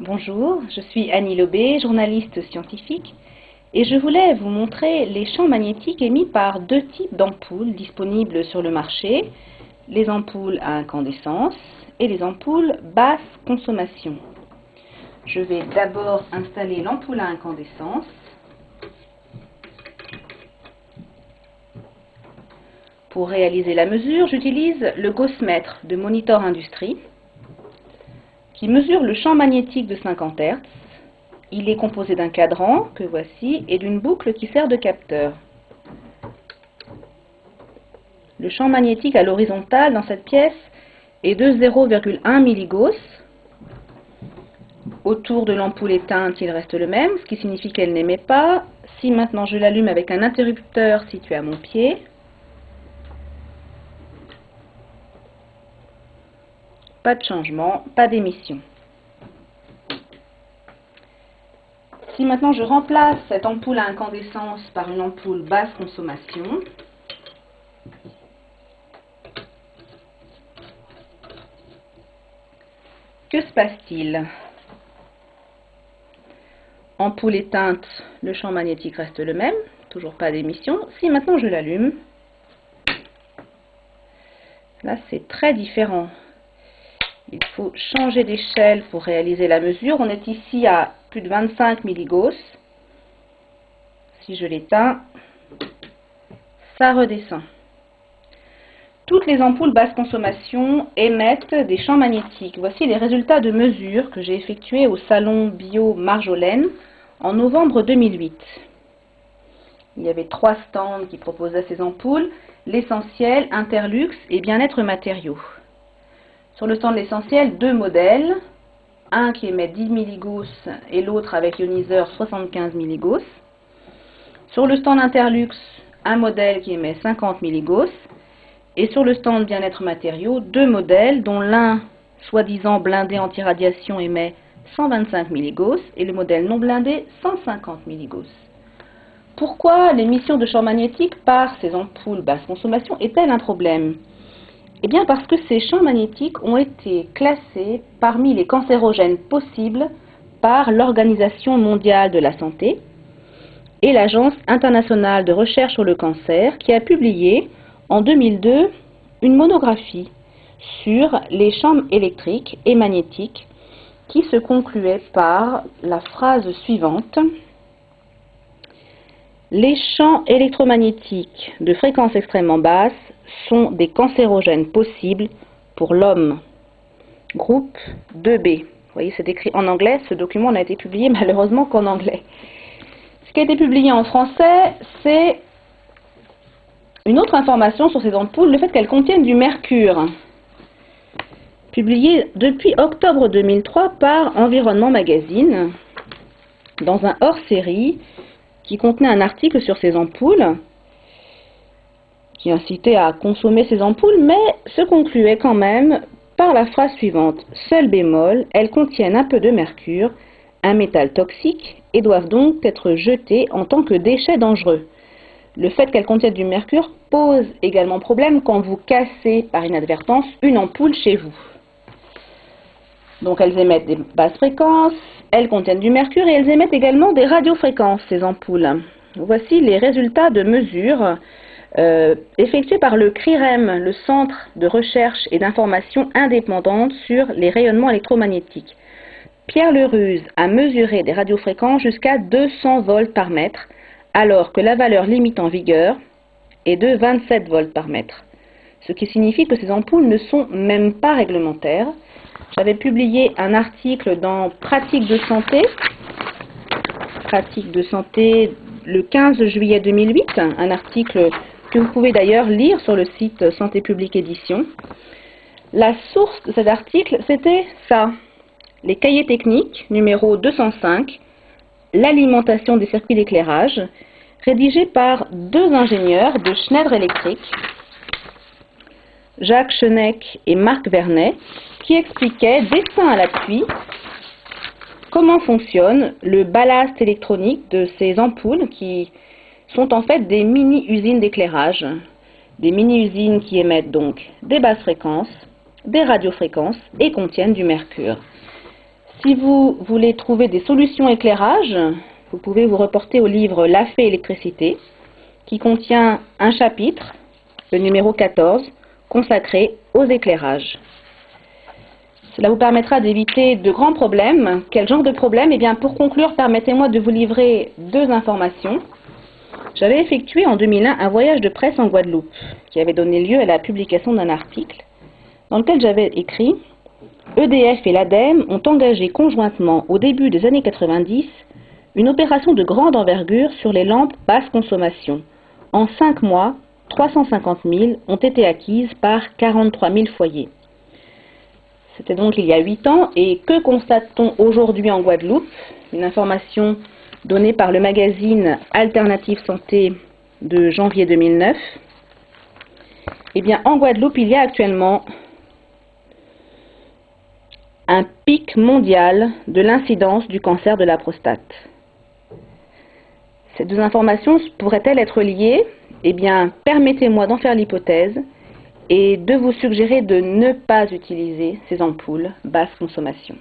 Bonjour, je suis Annie Lobé, journaliste scientifique, et je voulais vous montrer les champs magnétiques émis par deux types d'ampoules disponibles sur le marché, les ampoules à incandescence et les ampoules basse consommation. Je vais d'abord installer l'ampoule à incandescence. Pour réaliser la mesure, j'utilise le Gauss-mètre de Monitor Industries qui mesure le champ magnétique de 50 Hz. Il est composé d'un cadran, que voici, et d'une boucle qui sert de capteur. Le champ magnétique à l'horizontale dans cette pièce est de 0,1 milligauss. Autour de l'ampoule éteinte, il reste le même, ce qui signifie qu'elle n'émet pas. Si maintenant je l'allume avec un interrupteur situé à mon pied, pas de changement, pas d'émission. Si maintenant je remplace cette ampoule à incandescence par une ampoule basse consommation, que se passe-t-il? Ampoule éteinte, le champ magnétique reste le même, toujours pas d'émission. Si maintenant je l'allume, là c'est très différent. Il faut changer d'échelle pour réaliser la mesure. On est ici à plus de 25 milligauss. Si je l'éteins, ça redescend. Toutes les ampoules basse consommation émettent des champs magnétiques. Voici les résultats de mesure que j'ai effectués au salon Bio Marjolaine en novembre 2008. Il y avait 3 stands qui proposaient ces ampoules, l'essentiel, Interlux et Bien-être matériaux. Sur le stand de l'essentiel, 2 modèles, un qui émet 10 milligauss et l'autre avec ioniseur 75 milligauss. Sur le stand Interlux, un modèle qui émet 50 milligauss. Et sur le stand Bien-être matériaux, 2 modèles, dont l'un, soi-disant blindé anti-radiation, émet 125 milligauss et le modèle non blindé 150 milligauss. Pourquoi l'émission de champs magnétiques par ces ampoules basse consommation est-elle un problème? Eh bien parce que ces champs magnétiques ont été classés parmi les cancérogènes possibles par l'Organisation mondiale de la santé et l'Agence internationale de recherche sur le cancer qui a publié en 2002 une monographie sur les champs électriques et magnétiques qui se concluait par la phrase suivante: les champs électromagnétiques de fréquence extrêmement basse sont des cancérogènes possibles pour l'homme. Groupe 2B. Vous voyez, c'est écrit en anglais. Ce document n'a été publié malheureusement qu'en anglais. Ce qui a été publié en français, c'est une autre information sur ces ampoules, le fait qu'elles contiennent du mercure. Publié depuis octobre 2003 par Environnement Magazine, dans un hors-série qui contenait un article sur ces ampoules, qui incitait à consommer ces ampoules, mais se concluait quand même par la phrase suivante: seul bémol, elles contiennent un peu de mercure, un métal toxique, et doivent donc être jetées en tant que déchets dangereux. Le fait qu'elles contiennent du mercure pose également problème quand vous cassez par inadvertance une ampoule chez vous. Donc elles émettent des basses fréquences, elles contiennent du mercure et elles émettent également des radiofréquences, ces ampoules. Voici les résultats de mesures effectuées par le CRIREM, le Centre de recherche et d'information indépendante sur les rayonnements électromagnétiques. Pierre Leruse a mesuré des radiofréquences jusqu'à 200 volts par mètre, alors que la valeur limite en vigueur est de 27 volts par mètre. Ce qui signifie que ces ampoules ne sont même pas réglementaires. J'avais publié un article dans Pratique de santé le 15 juillet 2008, un article que vous pouvez d'ailleurs lire sur le site Santé Publique Édition. La source de cet article, c'était ça: les cahiers techniques numéro 205, l'alimentation des circuits d'éclairage, rédigé par 2 ingénieurs de Schneider Electric, Jacques Chenek et Marc Vernet, qui expliquaient, dessin à l'appui, comment fonctionne le ballast électronique de ces ampoules qui sont en fait des mini-usines d'éclairage. Des mini-usines qui émettent donc des basses fréquences, des radiofréquences et contiennent du mercure. Si vous voulez trouver des solutions éclairage, vous pouvez vous reporter au livre La Fée électricité, qui contient un chapitre, le numéro 14, consacré aux éclairages. Cela vous permettra d'éviter de grands problèmes. Quel genre de problème? Eh bien, pour conclure, permettez-moi de vous livrer deux informations. J'avais effectué en 2001 un voyage de presse en Guadeloupe, qui avait donné lieu à la publication d'un article, dans lequel j'avais écrit « EDF et l'ADEME ont engagé conjointement, au début des années 90, une opération de grande envergure sur les lampes basse consommation. En 5 mois, 350 000 ont été acquises par 43 000 foyers. » C'était donc il y a 8 ans, et que constate-t-on aujourd'hui en Guadeloupe? Une information donnée par le magazine Alternative Santé de janvier 2009. Eh bien, en Guadeloupe, il y a actuellement un pic mondial de l'incidence du cancer de la prostate. Ces deux informations pourraient-elles être liées? Eh bien, permettez-moi d'en faire l'hypothèse et de vous suggérer de ne pas utiliser ces ampoules basse consommation.